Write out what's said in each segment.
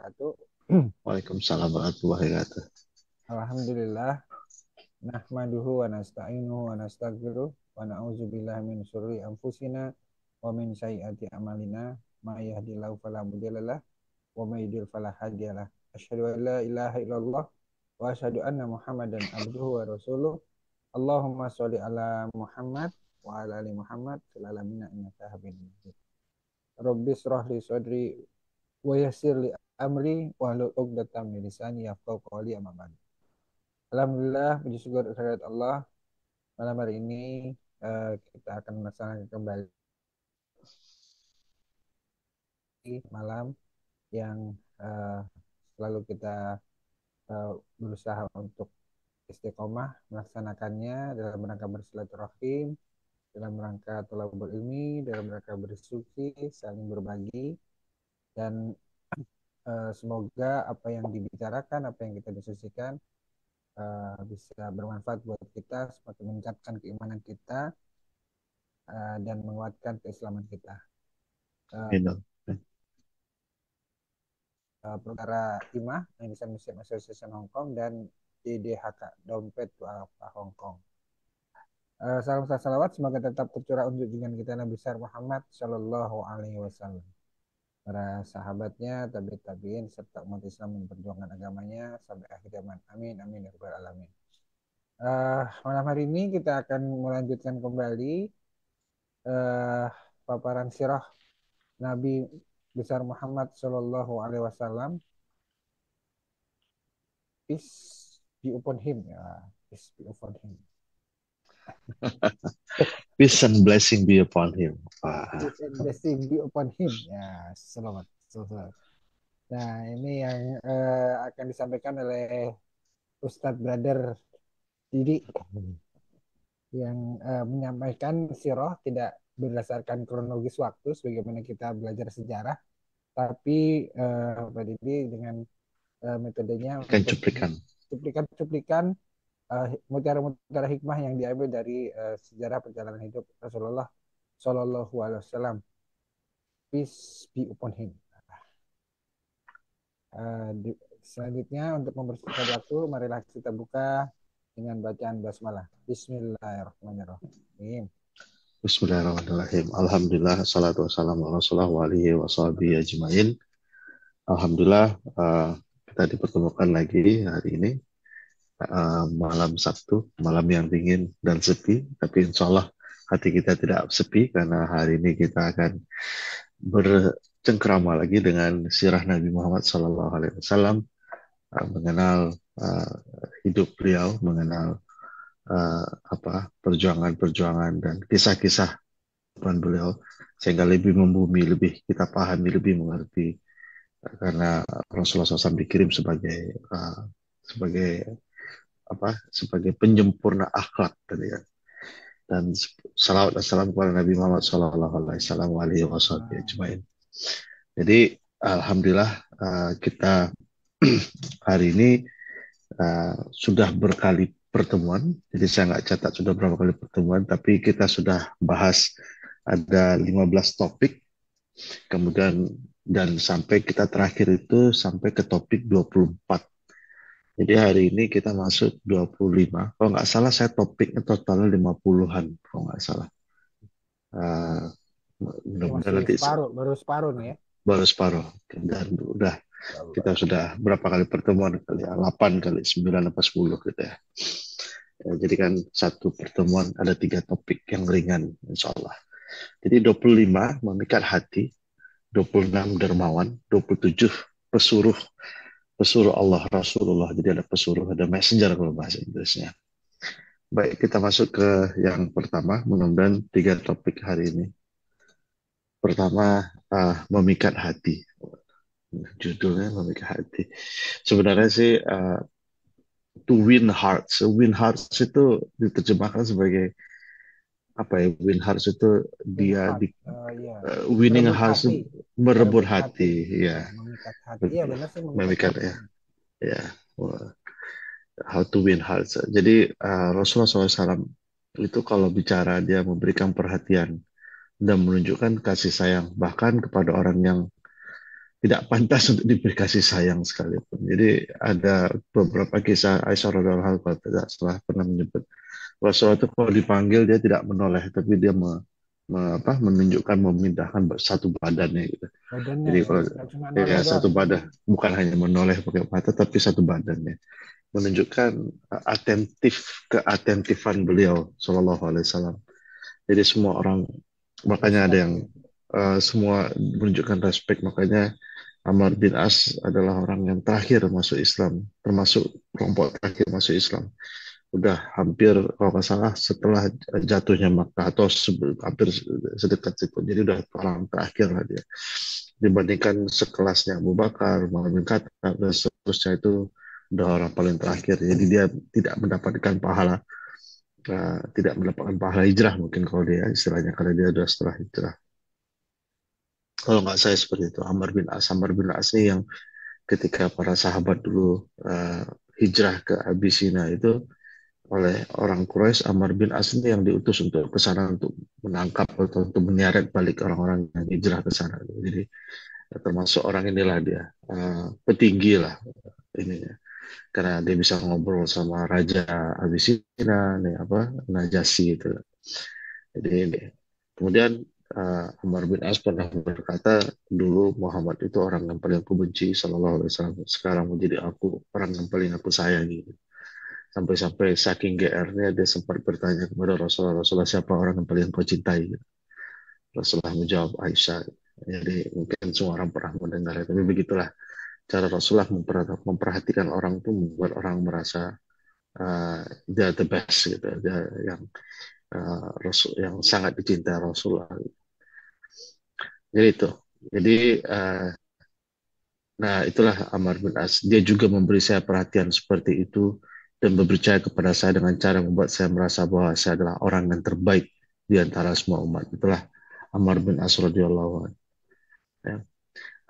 wabarakatuh. Waalaikumsalam warahmatullahi wabarakatuh. Alhamdulillah, nahmaduhu wa nasta'inuhu wa nastaghfiruh wa na'udzu billahi min syururi anfusina wa min sayyiati a'malina. May yahdihillahu fala mudhillalah wa may yudhlil fala hadiyalah. Asyhadu an la ilaha illallah wa asyhadu anna Muhammadan abduhu wa rasuluh. Allahumma sholli ala Muhammad wa ala ali Muhammad fil alamin innaka Hamidum Majid. Rabbi shrah li sadri wa yassir li amri wa hlul 'uqdatam min lisani yafqahu qawli amma ba'du. Alhamdulillah, puji syukur kehadirat Allah. Malam hari ini kita akan melaksanakan kembali malam yang eh, selalu kita berusaha untuk istiqomah melaksanakannya dalam rangka bersilaturahim, dalam rangka thalabul ilmi, dalam rangka berdiskusi, saling berbagi, dan semoga apa yang dibicarakan, apa yang kita diskusikan bisa bermanfaat buat kita, semakin meningkatkan keimanan kita dan menguatkan keislaman kita. Uh, Amin. Perkara IMAH, Indonesian Muslim Association Hong Kong, dan IDHK, Dompet Duafa Hong Kong. Salam salawat semoga tetap tercurah untuk junjungan kita Nabi besar Muhammad Shallallahu Alaihi Wasallam, para sahabatnya, tabi'in, serta umat Islam yang memperjuangkan agamanya sampai akhir zaman. Amin, amin, ya rabbal alamin. Malam hari ini kita akan melanjutkan kembali paparan sirah Nabi besar Muhammad Shallallahu Alaihi Wasallam. Peace be upon him, ya. Peace be upon him. Peace and blessing be upon him. Peace and blessing be upon him, ya. Selamat, selamat. Nah, ini yang akan disampaikan oleh Ustadz Brother Didi yang menyampaikan sirah tidak berdasarkan kronologis waktu sebagaimana kita belajar sejarah, tapi Pak Didi dengan metodenya Ikan untuk cuplikan. cuplikan-cuplikan mutiara-mutiara hikmah yang diambil dari sejarah perjalanan hidup Rasulullah Shallallahu Alaihi Wasallam. Peace be upon him. Selanjutnya untuk mempersingkat waktu, marilah kita buka dengan bacaan basmalah. Bismillahirrahmanirrahim. Bismillahirrahmanirrahim. Alhamdulillah, salatu wassalamu ala rasulullah wa alihi wa sahbihi ajmain. Alhamdulillah, kita dipertemukan lagi hari ini, malam Sabtu, malam yang dingin dan sepi, tapi insya Allah hati kita tidak sepi karena hari ini kita akan bercengkrama lagi dengan sirah Nabi Muhammad SAW, mengenal hidup beliau, mengenal perjuangan-perjuangan dan kisah-kisah beliau, sehingga lebih membumi, lebih kita pahami, lebih mengerti, karena Rasulullah SAW dikirim sebagai penyempurna akhlak tadi ya. Dan salawat dan salam kepada Nabi Muhammad SAW. Jadi alhamdulillah kita hari ini sudah berkali pertemuan, jadi saya nggak catat sudah berapa kali pertemuan, tapi kita sudah bahas ada 15 topik, kemudian dan sampai kita terakhir itu sampai ke topik 24. Jadi hari ini kita masuk 25. Kalau nggak salah saya topiknya total 50-an, kalau nggak salah. Mudah-mudahan Masih nanti separuh, baru separuh nih ya. baru separuh. Dan udah kita sudah berapa kali pertemuan kali ya? 8 kali, 9 apa 10 gitu ya. Jadi kan satu pertemuan ada 3 topik yang ringan insya Allah. Jadi 25 memikat hati, 26 dermawan, 27 pesuruh pesuruh Allah Rasulullah. Jadi ada pesuruh, ada messenger kalau bahasa Inggrisnya. Baik, kita masuk ke yang pertama, mudah-mudahan 3 topik hari ini. Pertama, memikat hati. Judulnya memikat hati. Sebenarnya sih to win hearts. Win hearts itu diterjemahkan sebagai apa ya? Win hearts itu Win dia heart, di ya. winning Merebut hearts hati, itu merebut merebut hati, hati, ya, ya. memikat hati. Iya benar sih, memikat Memikat hati. ya, ya. How to win hearts. Jadi Rasulullah SAW itu kalau bicara dia memberikan perhatian dan menunjukkan kasih sayang bahkan kepada orang yang tidak pantas untuk diberi kasih sayang sekalipun. Jadi ada beberapa kisah Aisyah radhiallahu anha tidak salah pernah menyebut Rasulullah itu kalau dipanggil dia tidak menoleh, tapi dia menunjukkan memindahkan satu badannya gitu. Badannya Jadi ya, kalau nggak cuma noleh ya doang. satu badan, bukan hanya menoleh pakai mata, tapi satu badannya menunjukkan keatentifan beliau Shallallahu Alaihi Wasallam. Jadi semua orang, makanya ada Respect yang ya. semua menunjukkan respect. Makanya Amr bin As adalah orang yang terakhir masuk Islam, termasuk kelompok terakhir masuk Islam. Udah hampir kalau nggak salah setelah jatuhnya Makkah atau hampir sedekat situ. Jadi udah orang terakhir lah dia. Dibandingkan sekelasnya Abu Bakar, Umar bin Khattab dan seterusnya itu udah orang paling terakhir. Jadi dia tidak mendapatkan pahala, tidak mendapatkan pahala hijrah mungkin kalau dia istilahnya karena dia sudah setelah hijrah. Kalau nggak saya seperti itu, Amr bin As ini yang ketika para sahabat dulu hijrah ke Abisina itu oleh orang Quraisy, Amr bin As ini yang diutus untuk ke sana untuk menangkap atau untuk menyeret balik orang-orang yang hijrah ke sana. Jadi termasuk orang inilah dia, petinggi lah ininya, karena dia bisa ngobrol sama Raja Abisina, nih apa Najasyi itu. Jadi ini. Kemudian Amr bin As pernah berkata, dulu Muhammad itu orang yang paling aku benci, Sallallahu Alaihi Wasallam. Sekarang menjadi aku orang yang paling aku sayangi. Sampai-sampai saking GR-nya dia sempat bertanya kepada Rasulullah, Rasulullah siapa orang yang paling kau cintai? Rasulullah menjawab Aisyah. Jadi mungkin semua orang pernah mendengar, tapi begitulah cara Rasulullah memperhatikan orang itu membuat orang merasa dia the best gitu, dia yang Rasul yang sangat dicintai Rasulullah. Jadi itu. Jadi nah itulah Amr bin As. Dia juga memberi saya perhatian seperti itu dan berpercaya kepada saya dengan cara membuat saya merasa bahwa saya adalah orang yang terbaik di antara semua umat. Itulah Amr bin As radhiyallahu anhu. Ya.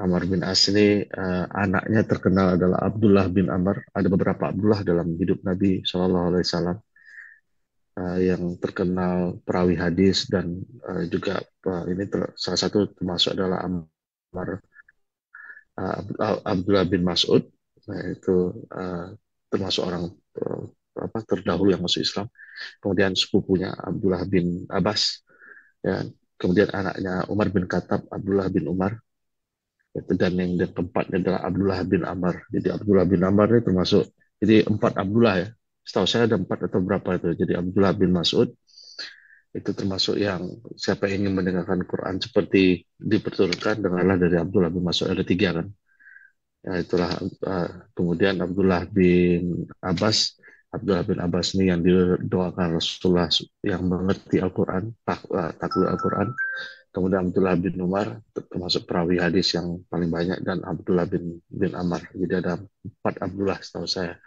Amr bin As ini anaknya terkenal adalah Abdullah bin Amr. Ada beberapa Abdullah dalam hidup Nabi Shallallahu Alaihi Wasallam yang terkenal perawi hadis dan juga ini salah satu termasuk adalah Amr Abdullah bin Mas'ud. Nah, itu termasuk orang terdahulu yang masuk Islam. Kemudian sepupunya Abdullah bin Abbas, ya. Kemudian anaknya Umar bin Khattab, Abdullah bin Umar. Dan yang keempatnya adalah Abdullah bin Amr. Jadi Abdullah bin Amr ini termasuk, jadi empat Abdullah ya. Setahu saya ada empat atau berapa itu. Jadi Abdullah bin Mas'ud itu termasuk yang siapa yang ingin mendengarkan Quran seperti diperturunkan dengarlah dari Abdullah bin Mas'ud, ada tiga kan. Ya, itulah kemudian Abdullah bin Abbas ini yang didoakan Rasulullah yang mengerti Al-Quran, takwil Al-Quran. Kemudian Abdullah bin Umar termasuk perawi hadis yang paling banyak dan Abdullah bin Amr. Jadi ada empat Abdullah setahu saya.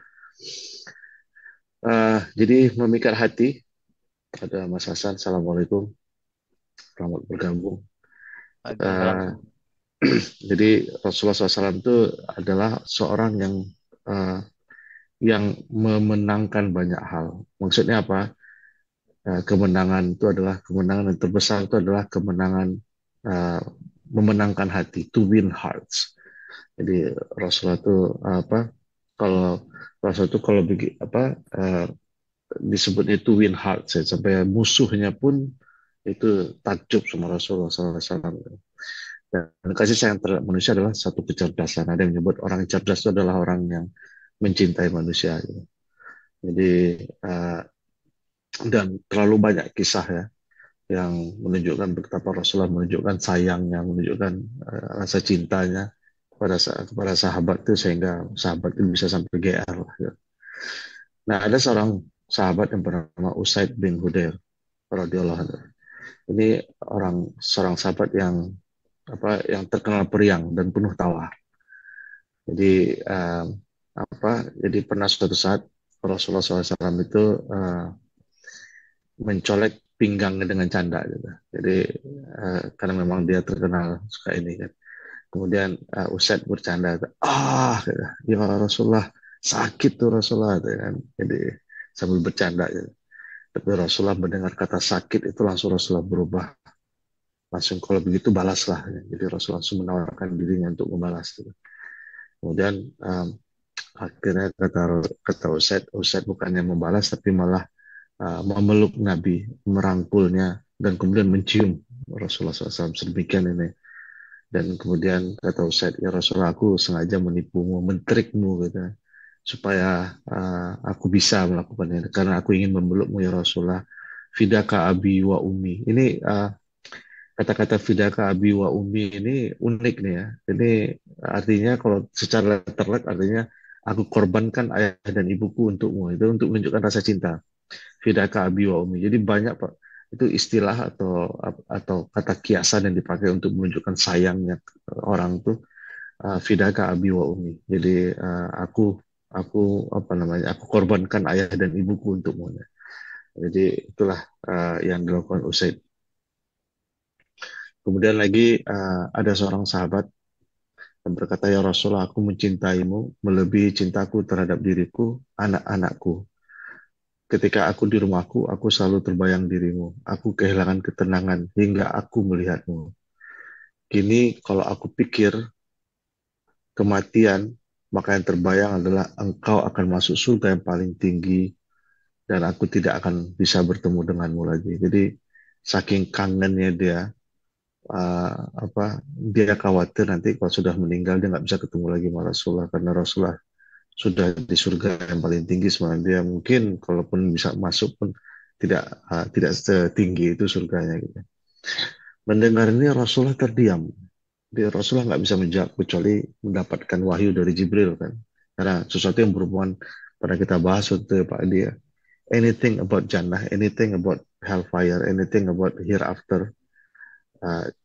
Jadi memikat hati. Ada Mas Hasan, Assalamualaikum, selamat bergabung. Waalaikumsalam. Jadi Rasulullah SAW itu adalah seorang yang memenangkan banyak hal. Maksudnya apa? Kemenangan itu adalah kemenangan yang terbesar itu adalah kemenangan memenangkan hati, to win hearts. Jadi Rasulullah itu kalau Rasul itu kalau disebutnya to win hearts ya, sampai musuhnya pun itu takjub sama Rasulullah SAW. Dan kasih sayang terhadap manusia adalah satu kecerdasan. Ada yang menyebut orang cerdas itu adalah orang yang mencintai manusia. Jadi dan terlalu banyak kisah ya yang menunjukkan betapa Rasulullah menunjukkan sayangnya, menunjukkan rasa cintanya kepada sahabat itu sehingga sahabat itu bisa sampai GR lah. Ya. Nah ada seorang sahabat yang bernama Usaid bin Hudair radhiyallahu anhu. Ini seorang sahabat yang terkenal periang dan penuh tawa. Jadi jadi pernah suatu saat Rasulullah SAW itu mencolek pinggangnya dengan canda gitu. Jadi karena memang dia terkenal suka ini kan. Kemudian Usaid bercanda, gitu. Gitu. Ya Rasulullah sakit tuh Rasulullah gitu kan. Jadi sambil bercanda gitu. Tapi Rasulullah mendengar kata sakit itu langsung Rasulullah berubah langsung kalau begitu balaslah. Jadi Rasul langsung menawarkan dirinya untuk membalas. Kemudian akhirnya kata Usaid bukannya membalas tapi malah memeluk Nabi, merangkulnya, dan kemudian mencium Rasulullah SAW sedemikian ini. Dan kemudian kata Usaid, ya Rasulullah, aku sengaja menipumu, mentrikmu gitu, supaya aku bisa melakukannya karena aku ingin memelukmu ya Rasulullah. Fidaka abi wa umi. Ini kata-kata fidaka abi wa umi ini unik nih ya. Ini artinya kalau secara terlek artinya aku korbankan ayah dan ibuku untukmu. Itu untuk menunjukkan rasa cinta. Fidaka abi wa umi. Jadi banyak Pak itu istilah atau kata kiasan yang dipakai untuk menunjukkan sayangnya orang tuh fidaka abi wa umi. Jadi aku apa namanya? Aku korbankan ayah dan ibuku untukmu. Jadi itulah yang dilakukan Usaid. Kemudian lagi ada seorang sahabat yang berkata, ya Rasulullah, aku mencintaimu melebihi cintaku terhadap diriku, anak-anakku. Ketika aku di rumahku, aku selalu terbayang dirimu. Aku kehilangan ketenangan hingga aku melihatmu. Kini kalau aku pikir kematian, maka yang terbayang adalah engkau akan masuk surga yang paling tinggi dan aku tidak akan bisa bertemu denganmu lagi. Jadi saking kangennya dia, dia khawatir nanti kalau sudah meninggal dia nggak bisa ketemu lagi sama Rasulullah karena Rasulullah sudah di surga yang paling tinggi sebenarnya. Dia mungkin kalaupun bisa masuk pun tidak setinggi itu surganya gitu. Mendengar ini Rasulullah terdiam. Rasulullah nggak bisa menjawab kecuali mendapatkan wahyu dari Jibril kan. Karena sesuatu yang berhubungan pada kita bahas waktu Pak dia. Anything about Jannah, anything about hellfire, anything about hereafter,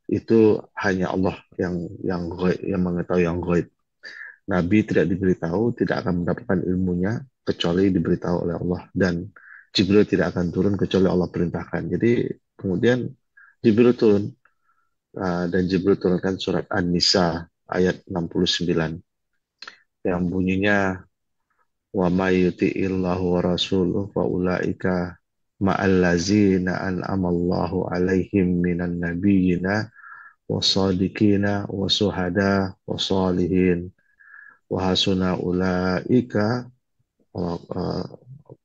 itu hanya Allah yang mengetahui yang gaib. Nabi tidak diberitahu, tidak akan mendapatkan ilmunya kecuali diberitahu oleh Allah dan Jibril tidak akan turun kecuali Allah perintahkan. Jadi kemudian Jibril turun dan Jibril turunkan surat An-Nisa ayat 69 yang bunyinya wa may yuti'illahu wa rasuluhu fa ulaika ma'allazina an'amallahu alaihim minan nabiyyina wasadiqina wasuhada wasalihin wa hasuna ulaika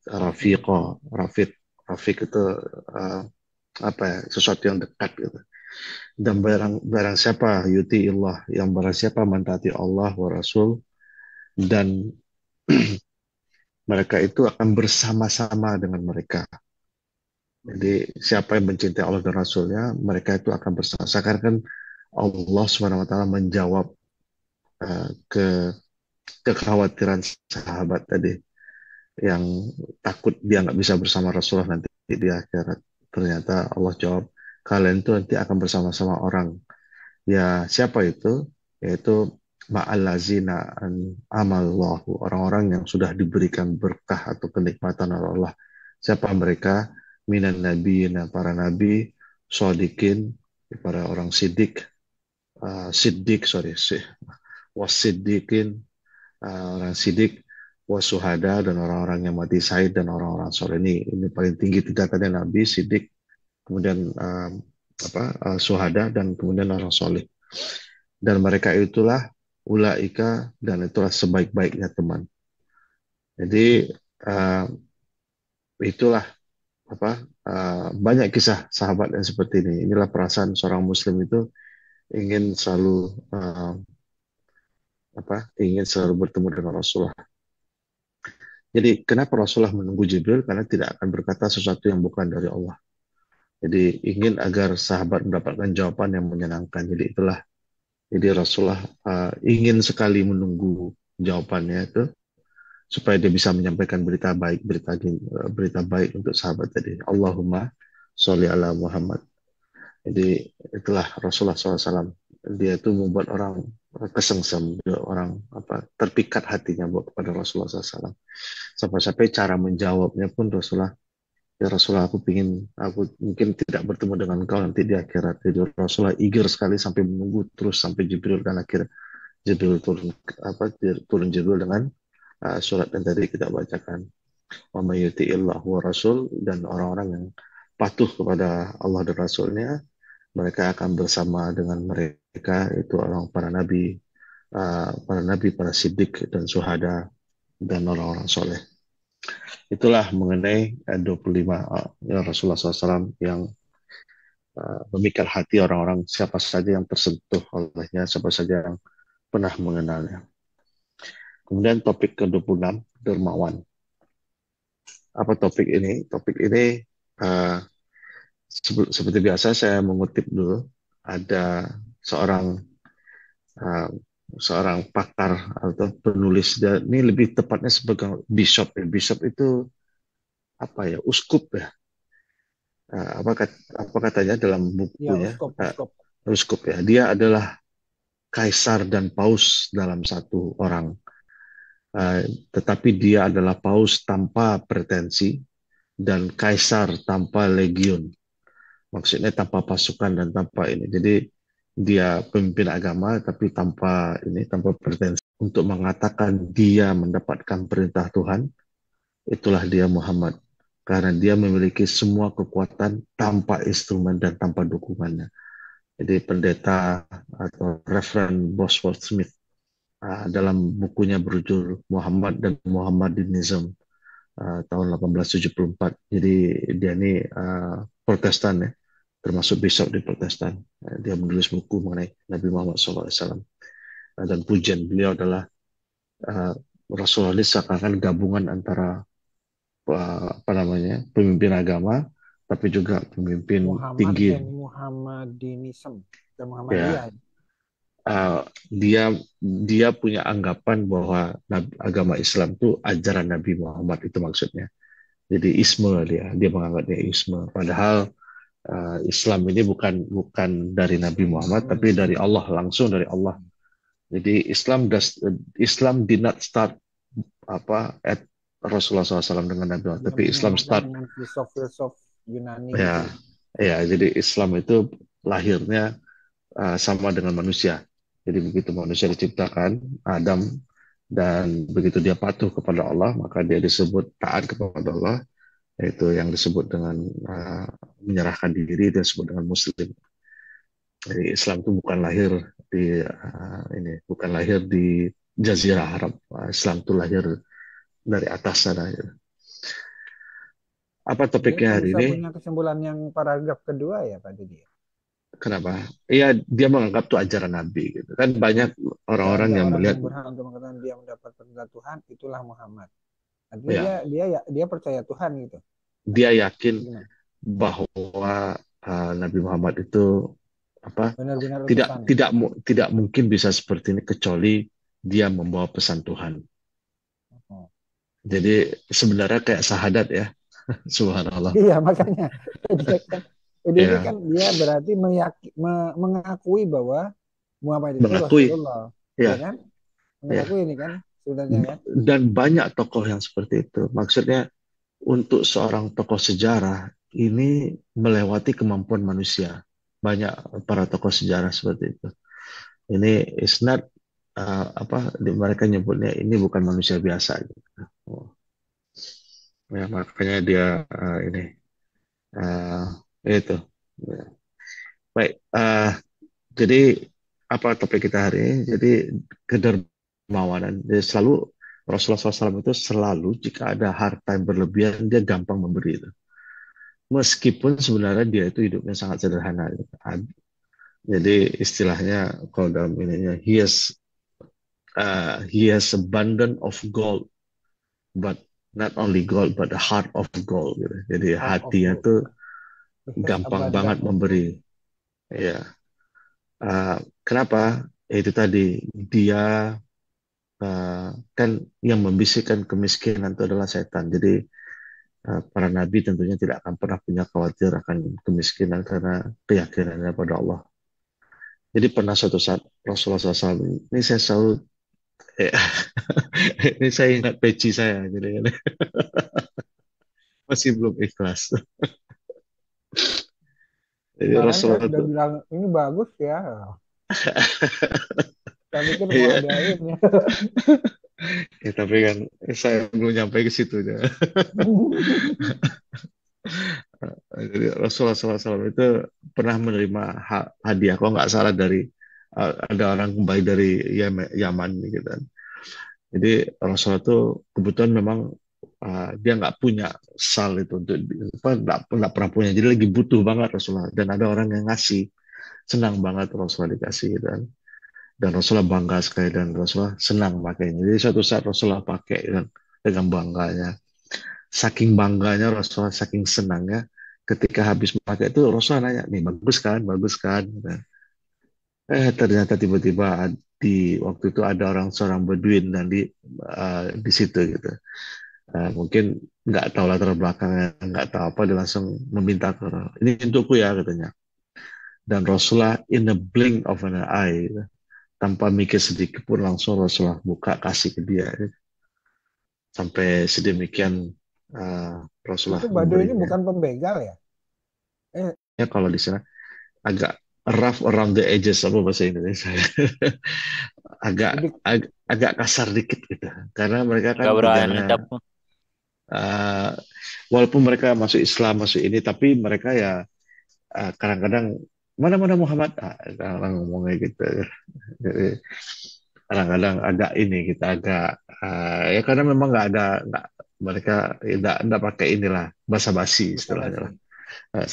rafiqa. Rafiq itu uh, apa ya, sesuatu yang dekat gitu. Dan barang siapa yuti Allah, yang barang siapa mentaati Allah wa Rasul, dan mereka itu akan bersama-sama dengan mereka. Jadi siapa yang mencintai Allah dan Rasulnya, mereka itu akan bersama. Sekarang kan Allah SWT menjawab ke kekhawatiran sahabat tadi yang takut dia nggak bisa bersama Rasulullah nanti di akhirat. Ternyata Allah jawab, kalian itu nanti akan bersama-sama orang. Ya, siapa itu? Yaitu ma'allazina amallahu, orang-orang yang sudah diberikan berkah atau kenikmatan oleh Allah. Siapa mereka? Minan nabiyina, para nabi, sodikin, para orang sidik, siddiq, sorry, wasiddiqin, orang sidik, wasuhada, dan orang-orang yang mati syahid, dan orang-orang soleh. Ini paling tinggi tingkatannya nabi, sidik, kemudian suhada, dan kemudian orang soleh. Dan mereka itulah ulaika, dan itulah sebaik-baiknya teman. Jadi itulah banyak kisah sahabat yang seperti ini. Inilah perasaan seorang Muslim itu ingin selalu ingin selalu bertemu dengan Rasulullah. Jadi kenapa Rasulullah menunggu Jibril? Karena tidak akan berkata sesuatu yang bukan dari Allah. Jadi ingin agar sahabat mendapatkan jawaban yang menyenangkan. Jadi itulah. Jadi Rasulullah ingin sekali menunggu jawabannya itu supaya dia bisa menyampaikan berita baik untuk sahabat tadi. Allahumma sholli ala Muhammad. Jadi itulah Rasulullah SAW. Dia itu membuat orang kesengsem, orang terpikat hatinya buat kepada Rasulullah SAW. Sampai-sampai cara menjawabnya pun Rasulullah, ya Rasulullah, aku mungkin tidak bertemu dengan engkau nanti di akhirat. Jadi Rasulullah eager sekali sampai menunggu terus sampai Jibril, dan akhir Jibril turun Jibril dengan surat yang tadi kita bacakan. Wa may yuti'illahu wa rasul, dan orang-orang yang patuh kepada Allah dan Rasulnya, Mereka akan bersama dengan mereka, itu orang para nabi, para siddiq dan syuhada dan orang-orang soleh. Itulah mengenai 25 ya Rasulullah SAW yang memikat hati orang-orang, siapa saja yang tersentuh olehnya, siapa saja yang pernah mengenalnya. Kemudian topik ke-26, dermawan. Apa topik ini? Topik ini uh, seperti biasa saya mengutip dulu. Ada seorang uh, seorang pakar atau penulis, dan ini lebih tepatnya sebagai bishop. Bishop itu apa ya? Uskup ya. Apa katanya dalam Ya, bukunya? uskop, uskop. Uskup ya. Dia adalah kaisar dan paus dalam satu orang. Tetapi dia adalah paus tanpa pretensi dan kaisar tanpa legiun. Maksudnya tanpa pasukan dan tanpa ini. Jadi dia pemimpin agama tapi tanpa pretensi. Untuk mengatakan dia mendapatkan perintah Tuhan, itulah dia Muhammad. Karena dia memiliki semua kekuatan tanpa instrumen dan tanpa dukungannya. Jadi pendeta atau Reverend Bosworth Smith dalam bukunya berjudul Muhammad dan Muhammadinism tahun 1874. Jadi dia ini Protestan ya, termasuk bishop di Protestan. Dia menulis buku mengenai Nabi Muhammad SAW. Dan pujian beliau adalah Rasulullah ini seakan-akan gabungan antara apa namanya pemimpin agama, tapi juga pemimpin Muhammad tinggi. and Muhammadinism. Dan Ya, Muhammadiyah. dia punya anggapan bahwa agama Islam itu ajaran Nabi Muhammad, itu maksudnya. Jadi isme, dia menganggap dia isme. Padahal Islam ini bukan dari Nabi Muhammad, tapi dari Allah, langsung dari Allah. Jadi Islam did not start at Rasulullah SAW dengan Nabi Muhammad, tapi Islam start dengan filsuf-filsuf Yunani gitu. ya, ya. Jadi Islam itu lahirnya sama dengan manusia. Jadi begitu manusia diciptakan, Adam, dan begitu dia patuh kepada Allah, maka dia disebut taat kepada Allah, yaitu yang disebut dengan menyerahkan diri, dia disebut dengan Muslim. Jadi Islam itu bukan lahir di Jazirah Arab. Islam itu lahir dari atas sana. Apa Dia topiknya hari bisa ini? punya kesimpulan yang paragraf kedua ya Pak Didi. Kenapa? Iya, dia menganggap itu ajaran Nabi. Gitu. Kan banyak Tidak orang-orang ada yang orang melihat, yang berhak untuk mengatakan dia mendapat perintah Tuhan, itulah Muhammad. Artinya ya, dia percaya Tuhan gitu. dia yakin Gimana? bahwa Nabi Muhammad itu apa? Benar-benar Tidak utusan. tidak tidak mungkin bisa seperti ini kecuali dia membawa pesan Tuhan. Oh. Jadi sebenarnya kayak sahadat ya, subhanallah. Iya makanya dia Ya, kan dia berarti mengakui bahwa Muhammad itu mengakui, Rasulullah, ya ya, kan? ya. Mengakui ini kan sebenarnya kan? Dan banyak tokoh yang seperti itu. Maksudnya untuk seorang tokoh sejarah ini melewati kemampuan manusia. Banyak para tokoh sejarah seperti itu. Ini is not mereka nyebutnya ini bukan manusia biasa. Gitu. Oh. Ya, makanya dia ini uh, itu. Ya. Baik, jadi apa topik kita hari ini? Jadi kedermawanan. Jadi selalu Rasulullah SAW itu selalu jika ada harta yang berlebihan dia gampang memberi itu. Meskipun sebenarnya dia itu hidupnya sangat sederhana. Gitu. Jadi istilahnya kalau dalam ininya he has abundant of gold, but not only gold but the heart of gold. Gitu. Jadi Heart of hatinya gold. tuh It has gampang banget abundant of gold. memberi. Ya, kenapa? Itu tadi dia kan yang membisikkan kemiskinan itu adalah setan. Jadi para nabi tentunya tidak akan pernah punya khawatir akan kemiskinan karena keyakinannya pada Allah. Jadi pernah suatu saat Rasulullah SAW ini saya selalu eh, ini saya ingat peci saya jadi masih belum ikhlas. Jadi Kemarin saya Rasulullah sudah itu bilang ini bagus ya. Saya pikir mau iya, adain ya. ya, tapi kan saya belum nyampe ke situ ya. Jadi Rasulullah SAW itu pernah menerima hadiah, kalau nggak salah dari ada orang kembali dari Yaman gitu kan. Jadi Rasulullah tuh kebetulan memang dia nggak punya sal itu untuk apa, nggak pernah punya. Jadi lagi butuh banget Rasulullah, dan ada orang yang ngasih, senang banget Rasulullah dikasih gitu kan. Dan Rasulullah bangga sekali, dan Rasulullah senang pakainya. Jadi suatu saat Rasulullah pakai dan dengan bangganya. Saking bangganya Rasulullah, saking senangnya, ketika habis pakai itu Rasulullah nanya, nih bagus kan, bagus kan. Nah, ternyata tiba-tiba di waktu itu ada seorang Beduin dan di situ gitu. Mungkin nggak tahu latar belakangnya, nggak tahu apa, dia langsung meminta ke orang, ini untukku ya katanya. Dan Rasulullah in a blink of an eye, gitu, tanpa mikir sedikit pun langsung Rasulullah buka kasih ke dia, gitu. Sampai sedemikian Itu Rasulullah Baduy ini memberinya. bukan pembegal ya? Eh, Ya kalau di sana agak rough around the edges, apa bahasa Indonesia, agak, jadi agak kasar dikit gitu, karena mereka kan Gak berani tinggalnya tapi uh, walaupun mereka masuk Islam, masuk ini, tapi mereka ya kadang-kadang mana-mana Muhammad, orang ngomongnya gitu. Jadi kadang-kadang agak ini kita agak ya karena memang nggak mereka nggak pakai inilah basa-basi istilahnya basa-basi.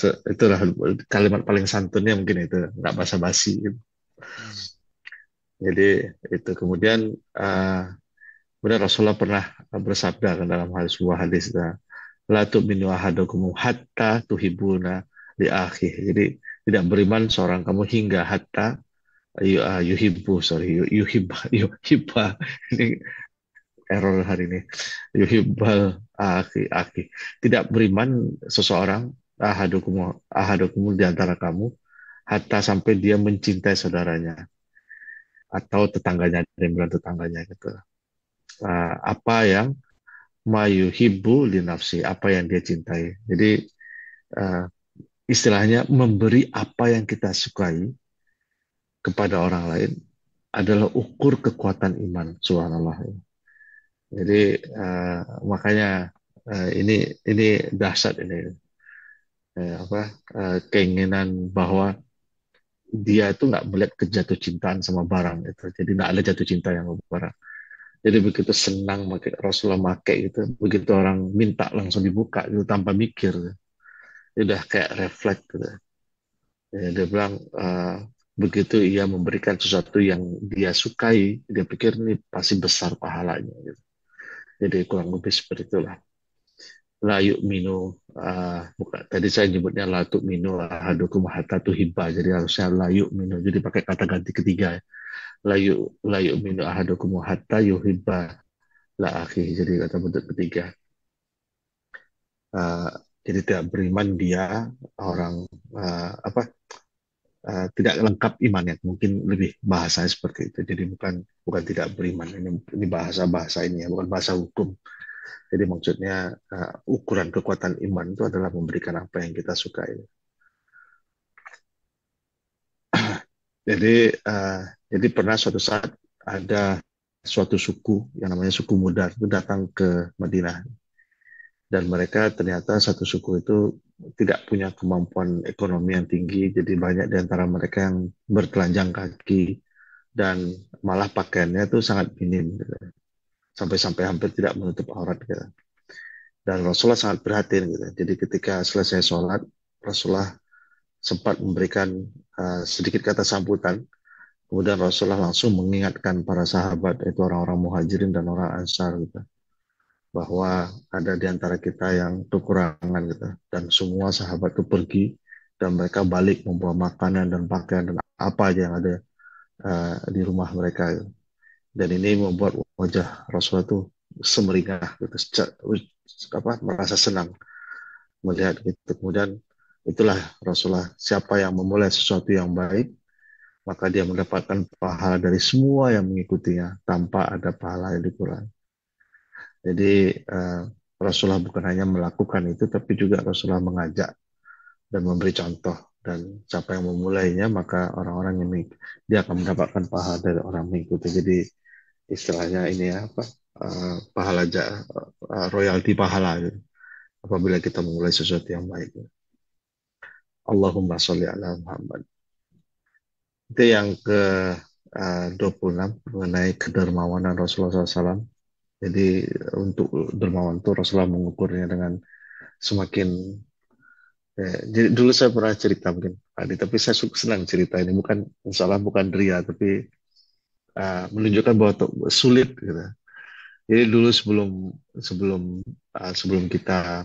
lah. Itulah kalimat paling santunnya, mungkin itu nggak basa-basi gitu. Hmm. Jadi itu kemudian uh, benar Rasulullah pernah bersabda kan dalam sebuah hadis, la tu'minu ahadukum hatta tuhibuna li akhih. Jadi tidak beriman seorang kamu hingga hatta yuhibbu, sorry, yuhibba, ini error hari ini, yuhibbal akhi. Tidak beriman seseorang, ahadukum di antara kamu, hatta sampai dia mencintai saudaranya atau tetangganya, dia bilang tetangganya gitu. Apa yang mayuhibbu li nafsi, apa yang dia cintai. Jadi uh, istilahnya memberi apa yang kita sukai kepada orang lain adalah ukur kekuatan iman, subhanallah. Jadi makanya ini dahsyat ini, apa, keinginan bahwa dia itu nggak melihat kejatuh cintaan sama barang itu. Jadi nggak ada jatuh cinta yang sama barang. Jadi begitu senang Rasulullah pakai itu, begitu orang minta langsung dibuka itu tanpa mikir. Dia udah kayak refleks gitu. Ya, dia bilang begitu ia memberikan sesuatu yang dia sukai, dia pikir ini pasti besar pahalanya. Gitu. Jadi kurang lebih seperti itulah. La yu'minu, bukan, tadi saya nyebutnya la tu'minu ahadukum hatta tuhibba. Jadi harusnya la yu'minu. Jadi pakai kata ganti ketiga. Ya. La yu'minu ahadukum hatta yuhibba la akhi. Jadi kata bentuk ketiga. Uh, jadi tidak beriman dia orang apa, tidak lengkap imannya, mungkin lebih bahasanya seperti itu. Jadi bukan tidak beriman, ini bahasa ini ya, bukan bahasa hukum. Jadi maksudnya ukuran kekuatan iman itu adalah memberikan apa yang kita sukai. Jadi jadi pernah suatu saat ada suatu suku yang namanya suku Mudar itu datang ke Madinah, dan mereka ternyata satu suku itu tidak punya kemampuan ekonomi yang tinggi, jadi banyak di antara mereka yang bertelanjang kaki dan malah pakaiannya itu sangat minim gitu. Sampai-sampai hampir tidak menutup aurat gitu. Dan Rasulullah sangat prihatin gitu. Jadi ketika selesai sholat, Rasulullah sempat memberikan sedikit kata sambutan. Kemudian Rasulullah langsung mengingatkan para sahabat, itu orang-orang muhajirin dan orang ansar gitu, bahwa ada di antara kita yang kekurangan gitu. Dan semua sahabat itu pergi dan mereka balik membawa makanan dan pakaian dan apa aja yang ada di rumah mereka gitu. Dan ini membuat wajah Rasulullah itu semeringah gitu, merasa senang melihat gitu. Kemudian itulah Rasulullah, siapa yang memulai sesuatu yang baik, maka dia mendapatkan pahala dari semua yang mengikutinya tanpa ada pahala yang dikurangi. Jadi Rasulullah bukan hanya melakukan itu, tapi juga Rasulullah mengajak dan memberi contoh. Dan siapa yang memulainya, maka orang-orang yang dia akan mendapatkan pahala dari orang mengikuti. Jadi istilahnya ini ya, apa, pahala royalti pahala gitu, apabila kita memulai sesuatu yang baik. Allahumma sholli ala Muhammad. Itu yang ke 26 mengenai kedermawanan Rasulullah SAW. Jadi untuk dermawan itu Rasulullah mengukurnya dengan semakin jadi dulu saya pernah cerita mungkin tadi, tapi saya senang cerita ini bukan insya Allah bukan ria, tapi menunjukkan bahwa sulit gitu. Jadi dulu sebelum sebelum sebelum kita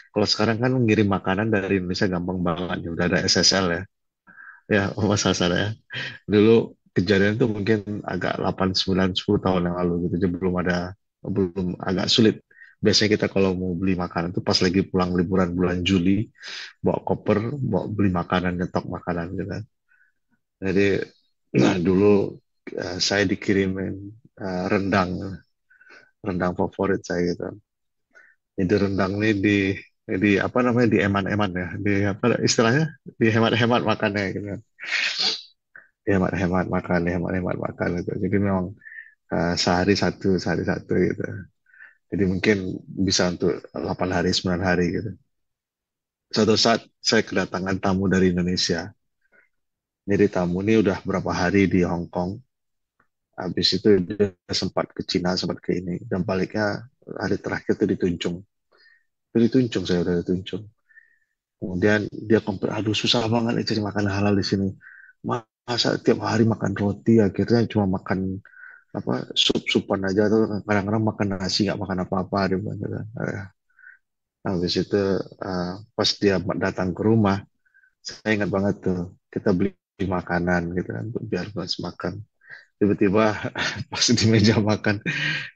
kalau sekarang kan mengirim makanan dari Indonesia gampang banget, ya udah ada SSL ya. Ya, Mas Hasan ya. Dulu kejadian itu mungkin agak 8 9 10 tahun yang lalu gitu. Jadi belum agak sulit. Biasanya kita kalau mau beli makanan itu pas lagi pulang liburan bulan Juli, bawa koper, bawa beli makanan, nyetok makanan gitu kan. Jadi nah dulu saya dikirimin rendang, rendang favorit saya gitu. Jadi rendang ini di apa namanya di eman-eman ya, di apa istilahnya di hemat-hemat makannya gitu. Hemat-hemat makan gitu. Jadi memang sehari satu gitu. Jadi mungkin bisa untuk 8 hari 9 hari gitu. Suatu saat saya kedatangan tamu dari Indonesia. Jadi tamu ini udah berapa hari di Hong Kong. Habis itu dia sempat ke Cina, sempat ke ini. Dan baliknya hari terakhir itu ditunjung. Itu ditunjung, saya udah ditunjung. Kemudian dia komplain, aduh susah banget nih cari makanan halal di sini. Masa tiap hari makan roti, akhirnya cuma makan apa sup-supan aja tuh kadang-kadang makan nasi nggak makan apa-apa dia bilang gitu. Habis itu pas dia datang ke rumah saya ingat banget tuh kita beli makanan gitu kan biar pas makan tiba-tiba pas di meja makan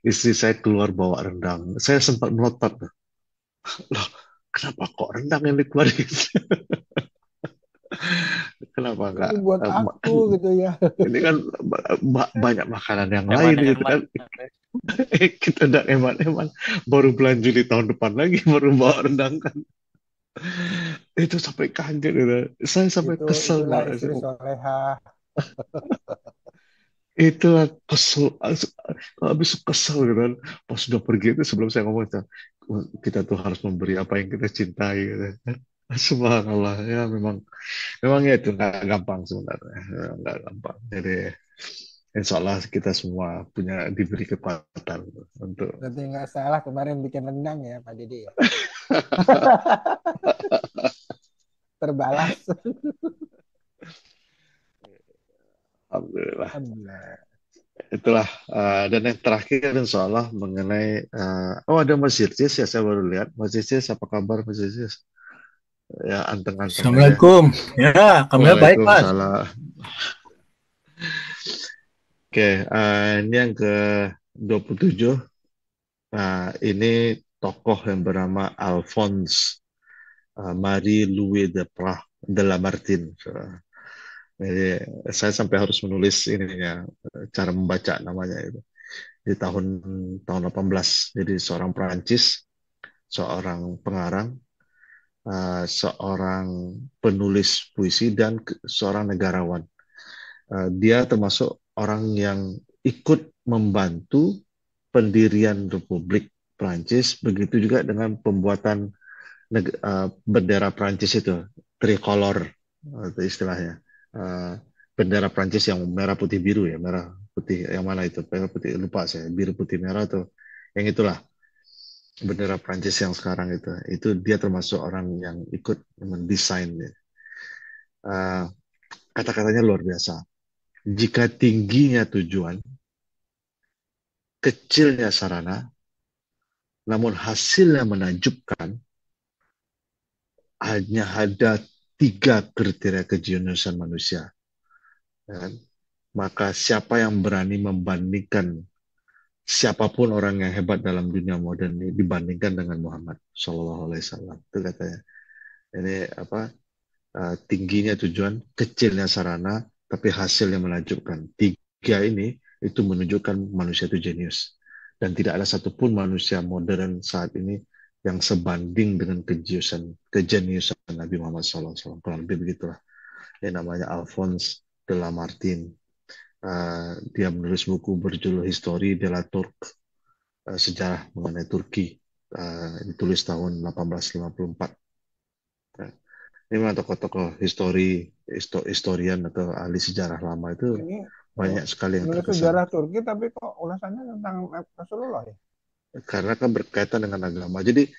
istri saya keluar bawa rendang saya sempat melotot tuh. Loh kenapa kok rendang yang dikeluarin kenapa enggak Ini buat aku gitu ya. ini kan banyak makanan yang lain gitu Hemat-hemat. kan kita udah eman-eman baru bulan Juli tahun depan lagi baru bawa rendang kan itu sampai kaget gitu. Saya sampai kesel Itulah banget. istri soleha. Itu kesel, habis itu kesel gitu kan. Pas sudah pergi itu sebelum saya ngomong kita tuh harus memberi apa yang kita cintai gitu. Subhanallah ya memang memang ya itu nggak gampang sebenarnya nggak gampang. Jadi insya Allah kita semua punya diberi kekuatan untuk Berarti nggak salah kemarin bikin rendang ya Pak Didi ya. Terbalas. Alhamdulillah. Alhamdulillah. Itulah dan yang terakhir insya Allah mengenai oh ada Mas Jirjis ya saya baru lihat Mas Jirjis apa kabar Mas Jirjis ya anteng-anteng aja. Assalamualaikum. Ya, kami baik, Mas. Waalaikumsalam. Oke, ini yang ke 27. Ini tokoh yang bernama Alphonse Marie Louis de Lamartine. Jadi saya sampai harus menulis ininya cara membaca namanya itu di tahun tahun 18. Jadi seorang Perancis, seorang pengarang, seorang penulis puisi dan seorang negarawan. Dia termasuk orang yang ikut membantu pendirian Republik Prancis, begitu juga dengan pembuatan bendera Prancis itu, tricolor itu istilahnya. Uh, Bendera Prancis yang merah putih biru ya, merah putih yang mana itu? Merah putih lupa saya, biru putih merah tuh. Yang itulah bendera Prancis yang sekarang itu. Itu dia termasuk orang yang ikut mendesain. Uh, Kata-katanya luar biasa. Jika tingginya tujuan, kecilnya sarana, namun hasilnya menakjubkan, hanya ada 3 kriteria kejeniusan manusia. Ya kan? Maka siapa yang berani membandingkan siapapun orang yang hebat dalam dunia modern ini dibandingkan dengan Muhammad Shallallahu Alaihi Wasallam itu katanya. Ini apa tingginya tujuan, kecilnya sarana, tapi hasilnya menakjubkan. 3 ini itu menunjukkan manusia itu jenius. Dan tidak ada satupun manusia modern saat ini yang sebanding dengan kejeniusan Nabi Muhammad SAW. Kurang lebih begitulah. Yang namanya Alphonse de Lamartine. Dia menulis buku berjudul Histoire de la Turque, sejarah mengenai Turki. Ditulis tahun 1854. Ini memang tokoh-tokoh historian atau ahli sejarah lama itu Ini banyak sekali yang menulis terkesan. sejarah Turki tapi kok ulasannya tentang Rasulullah ya? Karena kan berkaitan dengan agama. Jadi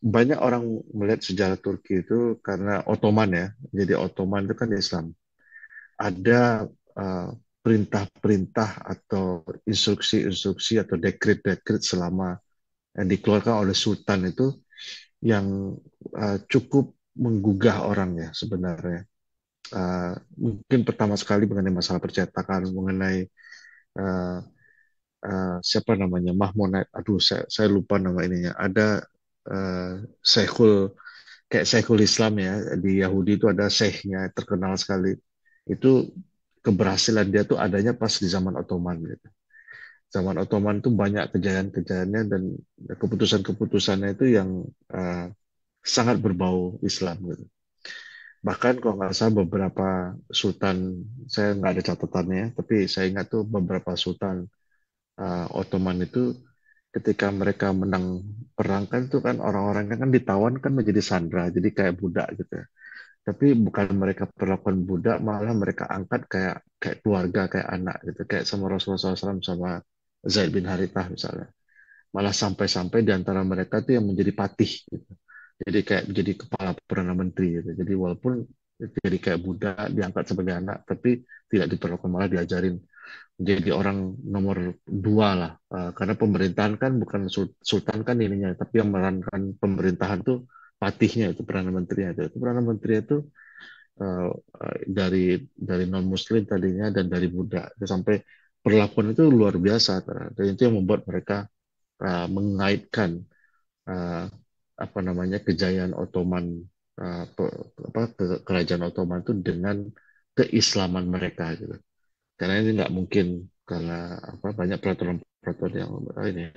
banyak orang melihat sejarah Turki itu karena Ottoman ya. Jadi Ottoman itu kan Islam. Ada uh, perintah-perintah atau instruksi-instruksi atau dekret-dekret selama yang dikeluarkan oleh Sultan itu yang cukup menggugah orang ya sebenarnya. Mungkin pertama sekali mengenai masalah percetakan, mengenai uh, siapa namanya Mahmonad, aduh saya lupa nama ininya. Ada Syekhul kayak Syekhul Islam ya di Yahudi itu ada syekhnya terkenal sekali. Itu keberhasilan dia tuh adanya pas di zaman Ottoman gitu. Zaman Ottoman tuh banyak kejayaan-kejayaannya dan keputusan-keputusannya itu yang uh, sangat berbau Islam gitu. Bahkan kalau nggak salah beberapa sultan, saya nggak ada catatannya, tapi saya ingat tuh beberapa sultan Ottoman itu ketika mereka menang perang kan itu kan orang-orangnya kan ditawan kan menjadi sandera, jadi kayak budak gitu ya. Tapi bukan mereka perlakuan budak, malah mereka angkat kayak kayak keluarga, kayak anak gitu, kayak sama Rasulullah SAW sama Zaid bin Harithah misalnya. Malah sampai-sampai di antara mereka tuh yang menjadi patih gitu. Jadi kayak menjadi kepala perdana menteri gitu. Jadi walaupun jadi kayak budak diangkat sebagai anak, tapi tidak diperlakukan malah diajarin jadi orang nomor dua lah. Karena pemerintahan kan bukan sultan kan ininya, tapi yang merankan pemerintahan tuh patihnya itu perdana menteri itu perdana menteri itu uh, dari non muslim tadinya dan dari Buddha sampai perlakuan itu luar biasa dan itu yang membuat mereka mengaitkan uh, apa namanya kejayaan Ottoman kerajaan Ottoman itu dengan keislaman mereka gitu karena ini nggak mungkin karena apa banyak peraturan-peraturan yang ini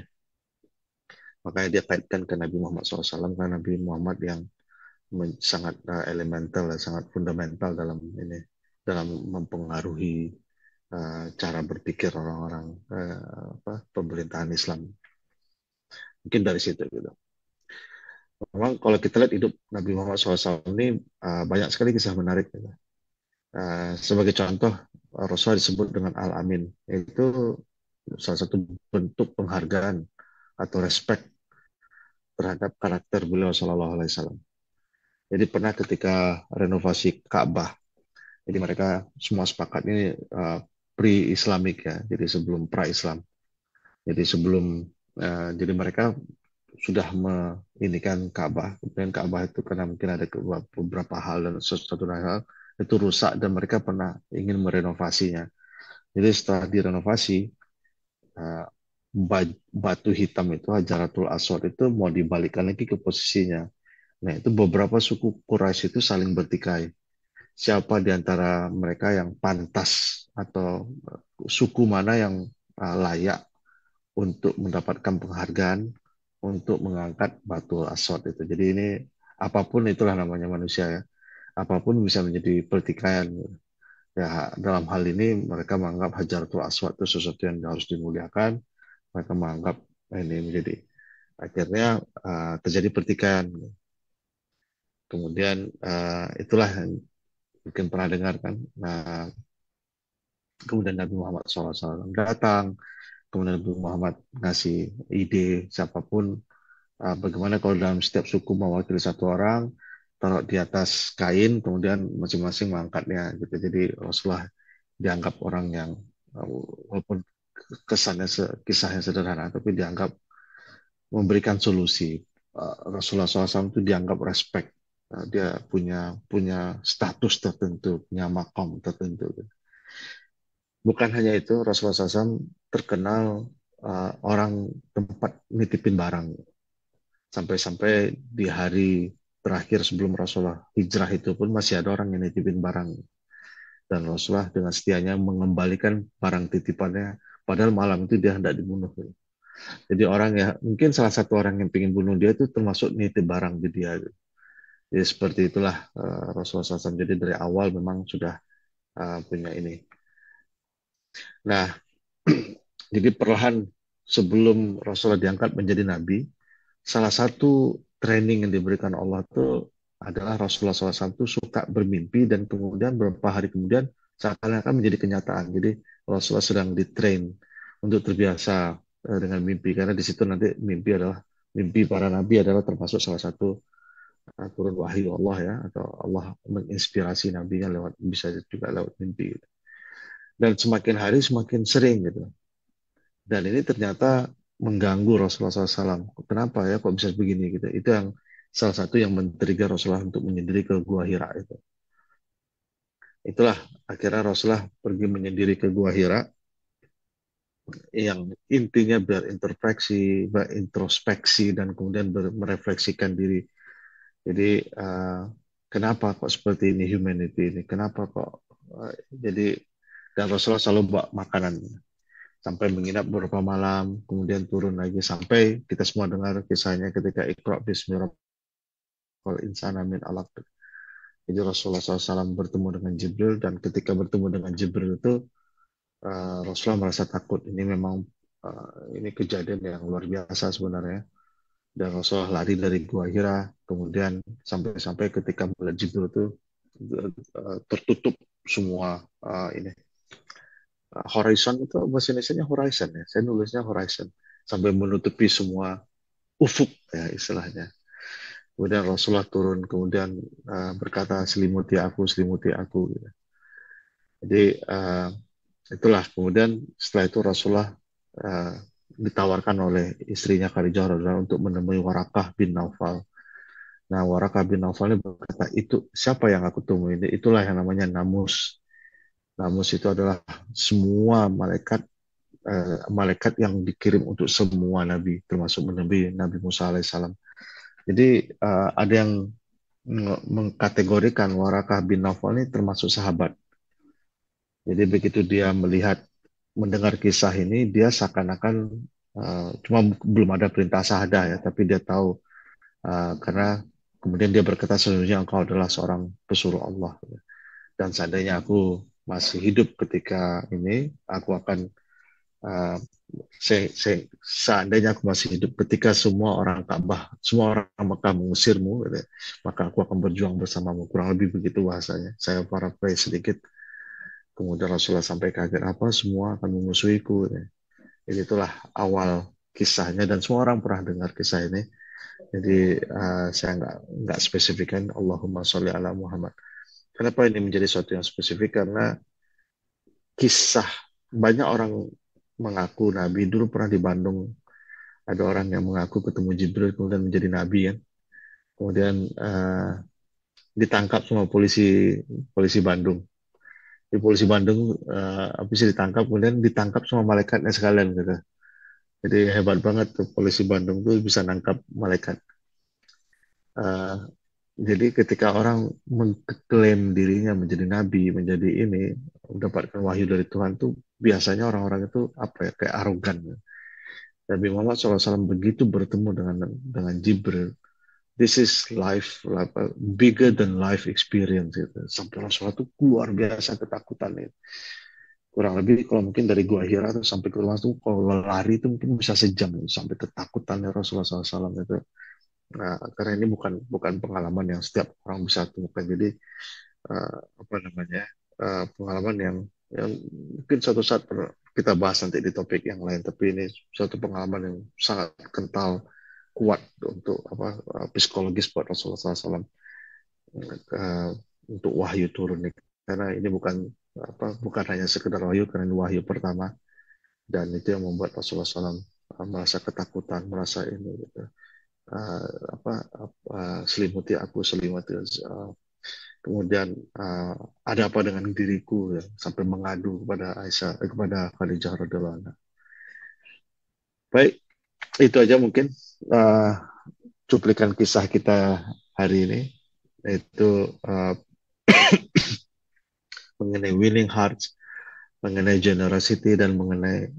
makanya dia kaitkan ke Nabi Muhammad SAW karena Nabi Muhammad yang sangat elemental sangat fundamental dalam ini dalam mempengaruhi cara berpikir orang-orang pemerintahan Islam mungkin dari situ gitu. Memang kalau kita lihat hidup Nabi Muhammad SAW ini banyak sekali kisah menarik. Gitu. Sebagai contoh, Rasulullah disebut dengan Al-Amin. Itu salah satu bentuk penghargaan atau respect terhadap karakter beliau Shallallahu Alaihi Wasallam. Jadi pernah ketika renovasi Ka'bah, jadi mereka semua sepakat ini pre-Islamik ya, jadi sebelum pra-Islam. Jadi sebelum, jadi mereka sudah menginikan Ka'bah. Kemudian Ka'bah itu karena mungkin ada beberapa hal dan sesuatu hal itu rusak dan mereka pernah ingin merenovasinya. Jadi setelah direnovasi, uh, batu hitam itu Hajaratul Aswad itu mau dibalikkan lagi ke posisinya. Nah itu beberapa suku Quraisy itu saling bertikai. Siapa di antara mereka yang pantas atau suku mana yang layak untuk mendapatkan penghargaan untuk mengangkat batu aswad itu. Jadi ini apapun itulah namanya manusia ya. Apapun bisa menjadi pertikaian. Ya, dalam hal ini mereka menganggap Hajaratul Aswad itu sesuatu yang harus dimuliakan. Mereka menganggap ini menjadi akhirnya terjadi pertikaian. Kemudian itulah yang mungkin pernah dengar kan. Nah, kemudian Nabi Muhammad SAW datang. Kemudian Nabi Muhammad ngasih ide siapapun bagaimana kalau dalam setiap suku mewakili satu orang, taruh di atas kain, kemudian masing-masing mengangkatnya gitu. Jadi Rasulullah dianggap orang yang walaupun kesannya kisahnya sederhana, tapi dianggap memberikan solusi. Rasulullah SAW itu dianggap respect. Dia punya punya status tertentu, punya makom tertentu. Bukan hanya itu, Rasulullah SAW terkenal orang tempat nitipin barang. Sampai-sampai di hari terakhir sebelum Rasulullah hijrah itu pun masih ada orang yang nitipin barang. Dan Rasulullah dengan setianya mengembalikan barang titipannya, padahal malam itu dia hendak dibunuh. Jadi orang ya, mungkin salah satu orang yang ingin bunuh dia itu termasuk nitip barang di dia. Jadi seperti itulah Rasulullah SAW. Jadi dari awal memang sudah punya ini. Nah, jadi perlahan sebelum Rasulullah diangkat menjadi nabi, salah satu training yang diberikan Allah itu adalah Rasulullah SAW itu suka bermimpi dan kemudian beberapa hari kemudian seakan-akan menjadi kenyataan. Jadi Rasulullah sedang ditrain untuk terbiasa dengan mimpi karena di situ nanti mimpi para nabi adalah termasuk salah satu turun wahyu Allah ya, atau Allah menginspirasi nabinya lewat, bisa juga lewat mimpi gitu. Dan semakin hari semakin sering gitu. Dan ini ternyata mengganggu Rasulullah SAW. Kenapa ya kok bisa begini gitu? Itu yang salah satu yang men-trigger Rasulullah untuk menyendiri ke Gua Hira itu. Itulah akhirnya Rasulullah pergi menyendiri ke Gua Hira yang intinya berintrospeksi dan kemudian merefleksikan diri. Jadi kenapa kok seperti ini humanity ini? Kenapa kok jadi, dan Rasulullah selalu bawa makanan sampai menginap beberapa malam, kemudian turun lagi sampai kita semua dengar kisahnya ketika Iqra bismi rabbikal insana min alaq. Jadi Rasulullah SAW bertemu dengan Jibril dan ketika bertemu dengan Jibril itu Rasulullah merasa takut. Ini memang ini kejadian yang luar biasa sebenarnya. Dan Rasulullah lari dari Gua Hira, kemudian sampai-sampai ketika melihat Jibril itu tertutup semua ini horizon, itu bahasa Indonesia horizon ya. Saya nulisnya horizon sampai menutupi semua ufuk ya istilahnya. Kemudian Rasulullah turun, kemudian berkata selimuti aku. Gitu. Jadi itulah kemudian setelah itu Rasulullah uh, ditawarkan oleh istrinya Khadijah radhiyallahu untuk menemui Warakah bin Naufal. Nah, Warakah bin Naufal ini berkata, itu siapa yang aku temui? Itulah yang namanya Namus. Namus itu adalah semua malaikat yang dikirim untuk semua nabi, termasuk Nabi Musa alaihissalam. Jadi ada yang mengkategorikan Warakah bin Naufal ini termasuk sahabat. Jadi begitu dia mendengar kisah ini, dia seakan-akan cuma belum ada perintah syahadah ya, tapi dia tahu karena kemudian dia berkata sesungguhnya engkau adalah seorang pesuruh Allah. Dan seandainya aku masih hidup ketika ini, aku akan seandainya aku masih hidup ketika semua orang Ka'bah, semua orang Mekah mengusirmu, gitu, maka aku akan berjuang bersamamu. Kurang lebih begitu bahasanya. Saya paraphrase sedikit. Kemudian Rasulullah sampai kaget, apa semua akan memusuhiku. Gitu. Jadi itulah awal kisahnya dan semua orang pernah dengar kisah ini. Jadi saya nggak spesifikkan Allahumma sholli ala Muhammad. Kenapa ini menjadi sesuatu yang spesifik? Karena kisah banyak orang mengaku nabi. Dulu pernah di Bandung ada orang yang mengaku ketemu Jibril kemudian menjadi nabi ya. Kemudian ditangkap sama polisi Bandung. Di polisi Bandung habis ditangkap kemudian ditangkap sama malaikatnya sekalian gitu. Jadi hebat banget tuh polisi Bandung tuh bisa nangkap malaikat. Jadi ketika orang mengklaim dirinya menjadi nabi, menjadi ini, mendapatkan wahyu dari Tuhan tuh biasanya orang-orang itu apa ya, kayak arogan. Nabi Muhammad SAW begitu bertemu dengan Jibril, this is life, bigger than life experience gitu. Sampai Rasulullah itu luar biasa ketakutan itu. Kurang lebih kalau mungkin dari Gua Hira tuh sampai ke rumah tuh kalau lari itu mungkin bisa sejam sampai ketakutannya Rasulullah SAW itu. Nah, karena ini bukan pengalaman yang setiap orang bisa temukan. Jadi apa namanya pengalaman yang mungkin suatu saat kita bahas nanti di topik yang lain. Tapi ini suatu pengalaman yang sangat kental, kuat untuk psikologis buat Rasulullah SAW untuk wahyu turun ini. Karena ini bukan hanya sekedar wahyu, karena ini wahyu pertama dan itu yang membuat Rasulullah SAW merasa ketakutan, merasa ini gitu. Selimut kemudian ada apa dengan diriku ya, sampai mengadu kepada Khadijah radhiyallahu anha. Baik, itu aja mungkin cuplikan kisah kita hari ini, yaitu mengenai winning hearts, mengenai generosity dan mengenai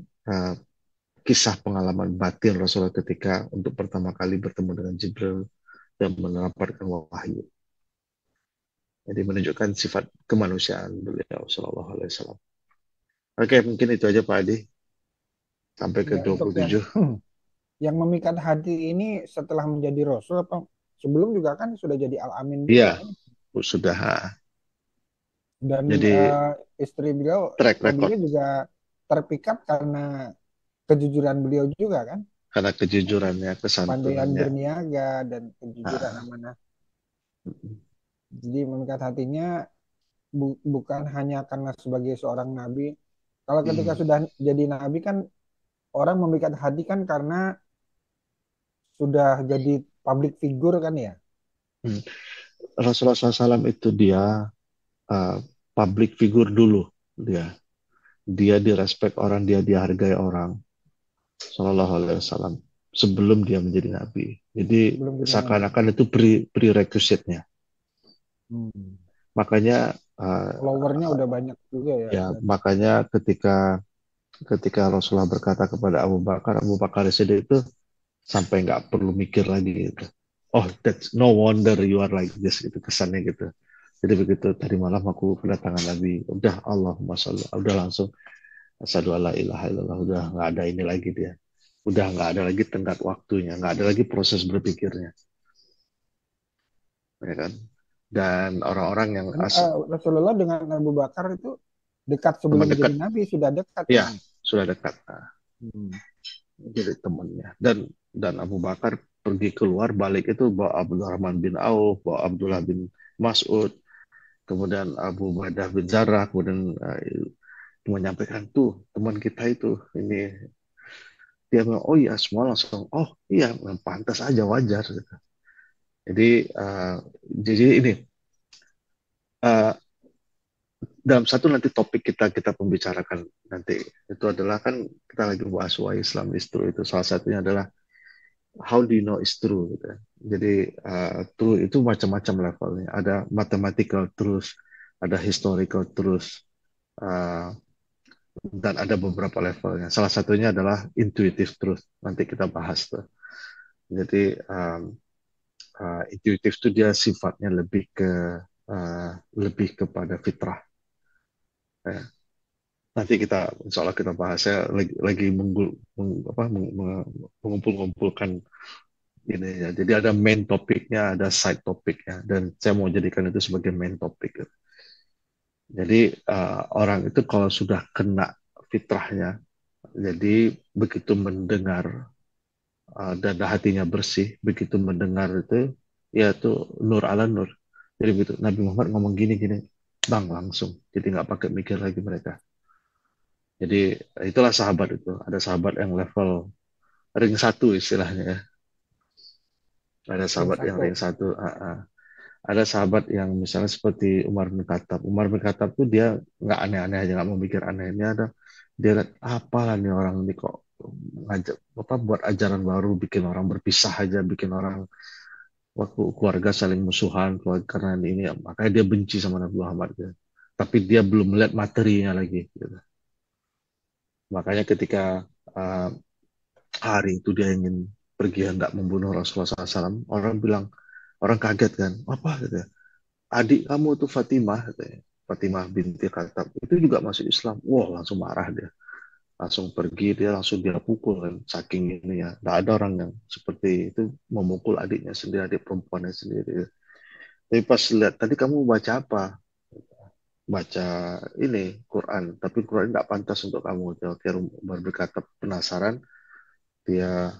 kisah pengalaman batin Rasulullah ketika untuk pertama kali bertemu dengan Jibril dan mendapatkan wahyu. Jadi menunjukkan sifat kemanusiaan beliau Shallallahu Alaihi Wasallam. Oke, mungkin itu aja Pak Adi. Sampai ke 27. Yang memikat hati ini setelah menjadi Rasul apa sebelum juga kan sudah jadi Al-Amin Iya, juga kan. sudah. Dan Jadi istri beliau, track record beliau juga terpikat karena kejujuran beliau juga kan. karena kejujurannya, Kepandaian kesantunannya. berniaga dan kejujuran Ah, amanah. Jadi memikat hatinya bukan hanya karena sebagai seorang nabi. Kalau ketika mm, sudah jadi nabi kan orang memikat hati kan karena sudah jadi public figure kan ya. mm. Rasulullah SAW itu dia uh, public figure dulu. Dia direspek orang, dia dihargai orang. Shallallahu Alaihi Wasallam sebelum dia menjadi nabi. Jadi Sebelum jadi nabi. seakan-akan itu prerequisite-nya. Hmm. Makanya Followernya udah banyak juga ya. ya makanya ketika Rasulullah berkata kepada Abu Bakar Siddiq itu sampai nggak perlu mikir lagi gitu. Oh, that's no wonder you are like this gitu kesannya gitu. Jadi begitu tadi malam aku kedatangan Nabi, udah Allahumma sholli, udah langsung asyhadu alla ilaha illallah, udah nggak ada ini lagi dia. Udah nggak ada lagi tenggat waktunya, nggak ada lagi proses berpikirnya, ya kan? Dan orang-orang yang Dan Rasulullah dengan Abu Bakar itu dekat teman sebelum jadi dekat, nabi sudah dekat ya kan. sudah dekat. Nah, Hmm. jadi temannya. Dan Abu Bakar pergi keluar balik itu bawa Abdurrahman bin Auf, bawa Abdullah bin Mas'ud, kemudian Abu Ubaidah bin Jarrah, kemudian menyampaikan tuh teman kita itu ini dia bilang oh iya semua langsung oh iya pantas aja wajar gitu. Jadi jadi ini uh, dalam satu nanti topik kita kita pembicarakan nanti itu adalah kan kita lagi bahas why Islam is true itu salah satunya adalah how do you know is true gitu. Jadi true itu macam-macam levelnya ada mathematical truth ada historical truth uh, dan ada beberapa levelnya salah satunya adalah intuitive truth nanti kita bahas tuh jadi intuitif itu dia sifatnya lebih kepada fitrah ya. Nanti kita insya Allah kita bahasnya lagi mengumpul-ngumpulkan ini ya. Jadi ada main topiknya, ada side topiknya, dan saya mau jadikan itu sebagai main topik. Jadi orang itu kalau sudah kena fitrahnya, jadi begitu mendengar dan hatinya bersih, begitu mendengar itu, ya itu nur ala nur. Jadi begitu Nabi Muhammad ngomong gini-gini, bang langsung. Jadi nggak pakai mikir lagi mereka. Jadi itulah sahabat itu. Ada sahabat yang level ring satu istilahnya ya. Ada Ring sahabat yang satu. ring satu. Ada sahabat yang misalnya seperti Umar bin Khattab. Umar bin Khattab tuh dia nggak aneh-aneh aja, nggak mau mikir aneh. Ini ada dia lihat apalah nih orang ini kok ngajak apa buat ajaran baru, bikin orang berpisah aja, bikin orang waktu keluarga saling musuhan karena ini, makanya dia benci sama Nabi Muhammad. Gitu. Tapi dia belum melihat materinya lagi. Gitu. Makanya ketika uh, hari itu dia ingin pergi hendak membunuh Rasulullah SAW, orang kaget kan, apa gitu ya? Adik kamu itu Fatimah, katanya. Fatimah binti Khattab itu juga masuk Islam. Wah langsung marah dia, langsung pergi dia langsung dia pukul kan, saking ini ya. Tidak ada orang yang seperti itu memukul adiknya sendiri, adik perempuannya sendiri. Tapi pas lihat tadi kamu baca apa? Baca ini Quran, tapi Quran tidak pantas untuk kamu. Dia akhirnya berkata penasaran, dia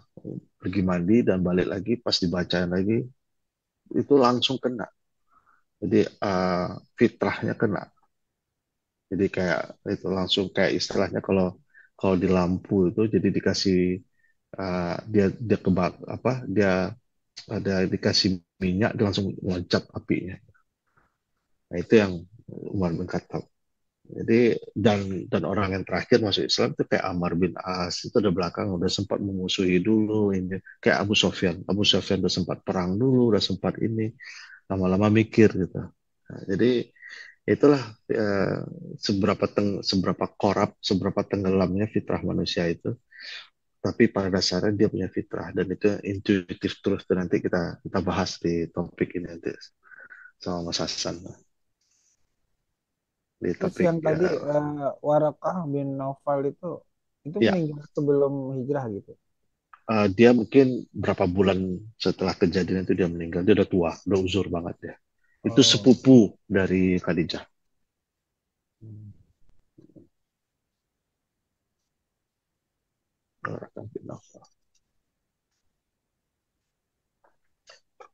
pergi mandi dan balik lagi pas dibacain lagi itu langsung kena jadi fitrahnya kena jadi kayak itu langsung kayak istilahnya kalau kalau di lampu itu jadi dikasih dia dia kebak apa dia ada dikasih minyak dia langsung loncat apinya nah itu yang Umar bin Khattab jadi dan orang yang terakhir masuk Islam itu kayak Ammar bin As itu udah belakang udah sempat memusuhi dulu ini kayak Abu Sofyan udah sempat perang dulu udah sempat ini lama-lama mikir gitu nah, jadi itulah seberapa korup seberapa tenggelamnya fitrah manusia itu tapi pada dasarnya dia punya fitrah dan itu intuitive truth dan nanti kita bahas di topik ini nanti sama Mas Hasan di Terus topik yang tadi Warakah bin Naufal itu ya meninggal sebelum hijrah gitu. dia mungkin berapa bulan setelah kejadian itu dia meninggal. Dia udah tua, udah uzur banget ya. Itu Oh. sepupu dari Khadijah. Hmm.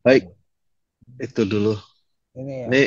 Baik, itu dulu. Ini ya. Ini